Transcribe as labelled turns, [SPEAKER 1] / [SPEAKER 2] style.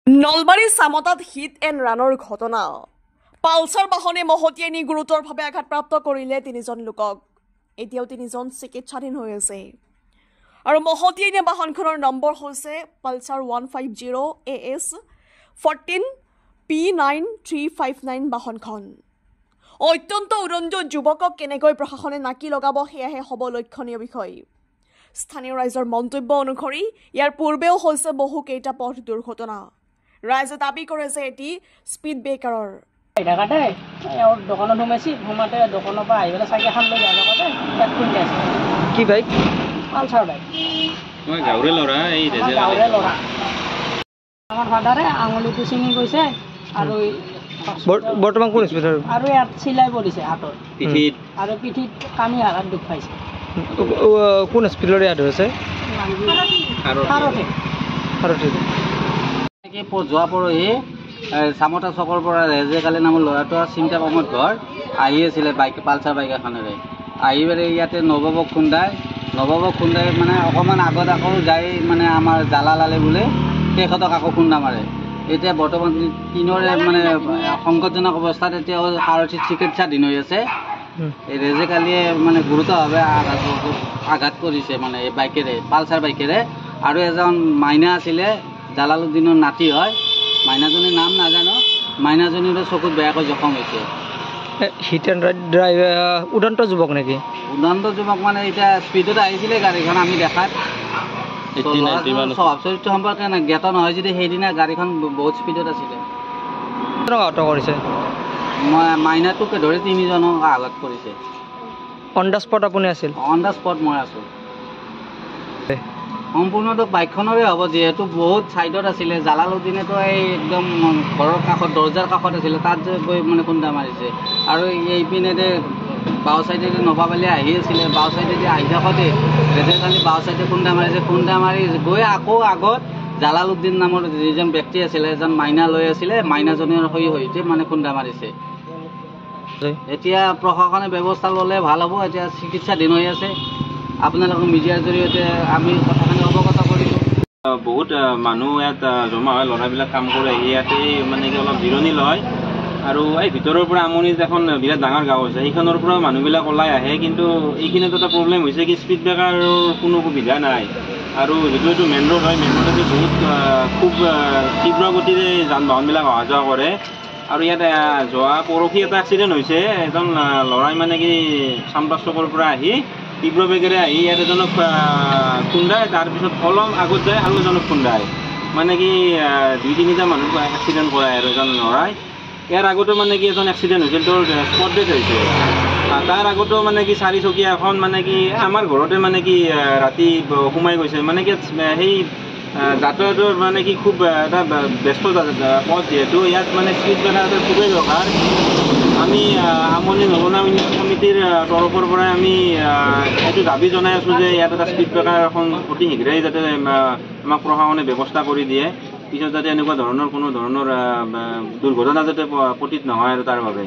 [SPEAKER 1] Nalbari চামতাত hit and ৰানৰ ঘটনা Pulsar বাহনে মহতিয়াই নি গুৰুতৰভাৱে আঘাতপ্ৰাপ্ত কৰিলে তিনিজন লোকক এতিয়াও তিনিজন চিকিৎসাধীন হৈ আছে আৰু মহতিয়াই নিয়া বাহনখনৰ নম্বৰ হৈছে পালচাৰ 150 AS 14 P9359 বাহনখন অত্যন্ত উদণ্ড যুৱকক কেনেকৈ প্ৰশাসনে নাকি লগাব সেয়াহে হ'ব লক্ষণীয় বিষয় স্থানীয় ৰাইজৰ মন্তব্য অনুসৰি ইয়াৰ পূৰ্বেও হৈছে বহু কেইটা পথ দুৰ্ঘটনা ৰাইজে দাবী কৰে যে এটি স্পীড ব্ৰেকাৰৰ
[SPEAKER 2] ঢাকাতে দোকানত সোমাইছি সোমাতে দোকানৰ পৰা আহি পেলাই চাইকেলখন লৈ যায় থাকোঁতে তাত খুন্দি আছে
[SPEAKER 3] কি বাইক
[SPEAKER 2] পালচাৰ বাইক
[SPEAKER 4] মই গাঁৱৰে ল'ৰা এই
[SPEAKER 2] গাঁৱৰে ল'ৰা আমাৰ ফাদাৰে আঙুলিটো ছিঙি গৈছে আৰু
[SPEAKER 3] বৰ্তমান কোন হস্পিটেল
[SPEAKER 2] আৰু ইয়াত চিলাই পৰিছে হাতত
[SPEAKER 4] পিঠিত
[SPEAKER 2] আৰু পিঠিত কামি হাৰাত দুখ পাইছে
[SPEAKER 3] কোন হস্পিটেলৰ ইয়াত হৈছে
[SPEAKER 5] যোৱা পৰহি চামতা চকৰ পৰা ৰেজেকালী নামৰ ল'ৰাটো চিন্তা কমত ঘৰ আহি আছিলে বাইক পালচাৰ বাইক এখনেৰে আহি পেলাই ইয়াতে নৱবক খুন্দাই মানে অকণমান আগত আকৌ যাই মানে আমাৰ জ্বালা লালে বোলে তেখেতক আকৌ খুন্দা মাৰে এতিয়া বৰ্তমান তিনিৰে মানে সংকটজনক অৱস্থাত এতিয়া আৰক্ষীত চিকিৎসাধীন হৈ আছে এই ৰেজেকালীয়ে মানে গুৰুতৰভাৱে আঘাত কৰিছে মানে এই বাইকেৰে পালচাৰ বাইকেৰে আৰু এজন মাইনা আছিলে জালালুদ্দিনৰ নাতি হয় মাইনাজনীৰ নাম নাজানো মাইনাজনীৰো চকুত বেয়াকৈ জখম হৈছে
[SPEAKER 3] হিট এণ্ড ড্ৰাইভাৰ উদন্ত যুৱক নেকি
[SPEAKER 5] উদন্ত যুৱক মানে এতিয়া স্পীডত আহিছিলে গাড়ীখন আমি দেখাত স্বভাৱ চৰিত্ৰ সম্পৰ্কে জ্ঞাত নহয় যদি সেইদিনা গাড়ীখন বহুত স্পীডত আছিলে
[SPEAKER 3] আহত কৰিছে
[SPEAKER 5] মাইনাটোকে ধৰি তিনিজনক আঘাত কৰিছে
[SPEAKER 3] অন দ্য স্পট আপুনি আছিল
[SPEAKER 5] অন দ্য স্পট মই আছোঁ সম্পূৰ্ণটো বাইকখনৰে হ'ব যিহেতু বহুত ছাইডত আছিলে জালালুদ্দিনেতো এই একদম ঘৰৰ কাষত দৰ্জাৰ কাষত আছিলে তাত যে গৈ মানে খুন্দা মাৰিছে আৰু এইপিনেদি বাওঁ চাইডেদি নবাবালি আহি আছিলে বাওঁ চাইডেদি আহি থাকোঁতে ৰেজেকালী বাওঁ চাইডে খুন্দা মাৰিছে খুন্দা মাৰি গৈ আকৌ আগত জালালুদ্দিন নামৰ যিজন ব্যক্তি আছিলে এজন মাইনা লৈ আছিলে মাইনাজনীৰ সৈতে মানে খুন্দা মাৰিছে এতিয়া প্ৰশাসনে ব্যৱস্থা ল'লে ভাল হ'ব এতিয়া চিকিৎসাধীন হৈ আছে আপোনালোকৰ মিডিয়াৰ জৰিয়তে আমি কথাখিনি অৱগত কৰিছোঁ
[SPEAKER 4] বহুত মানুহ ইয়াত জমা হয় ল'ৰাবিলাক কাম কৰে ইয়াতে মানে কি অলপ জিৰণি লয় আৰু এই ভিতৰৰ পৰা আমনিত এখন বিৰাট ডাঙৰ গাঁও হৈছে সেইখনৰ পৰা মানুহবিলাক ওলাই আহে কিন্তু এইখিনিত এটা প্ৰব্লেম হৈছে কি স্পীড ব্ৰেকাৰৰ কোনো সুবিধা নাই আৰু যিটো এইটো মেইন ৰোড হয় মেইন ৰোডেদি বহুত খুব তীব্ৰ গতিৰে যান বাহনবিলাক অহা যোৱা কৰে আৰু ইয়াত যোৱা পৰহি এটা এক্সিডেণ্ট হৈছে এজন ল'ৰাই মানে কি চামতা চকৰ পৰা আহি তীব্ৰ বেগেৰে আহি ইয়াত এজনক খুন্দায় তাৰপিছত অলপ আগত যায় আৰু এজনক খুন্দায় মানে কি 2-3টা মানুহ এক্সিডেণ্ট কৰায় আৰু এজন ল'ৰাই ইয়াৰ আগতো মানে কি এজন এক্সিডেণ্ট হৈছিল তোৰ স্পট ডেথ হৈছে তাৰ আগতো মানে কি 4চকীয়া এখন মানে কি আমাৰ ঘৰতে মানে কি ৰাতি সোমাই গৈছে মানে কি সেই যাতায়াতৰ মানে কি খুব এটা ব্যস্ত পথ যিহেতু ইয়াত মানে স্পীড ব্ৰেকাৰ খুবেই দৰকাৰ আমি আমনি নগনা সমিতিৰ তৰফৰ পৰাই আমি এইটো দাবী জনাই আছোঁ যে ইয়াত এটা স্পীড ব্ৰেকাৰ এখন অতি শীঘ্ৰেই যাতে আমাক প্ৰশাসনে ব্যৱস্থা কৰি দিয়ে পিছত যাতে এনেকুৱা ধৰণৰ কোনো ধৰণৰ দুৰ্ঘটনা যাতে পতিত নহয় আৰু তাৰ বাবে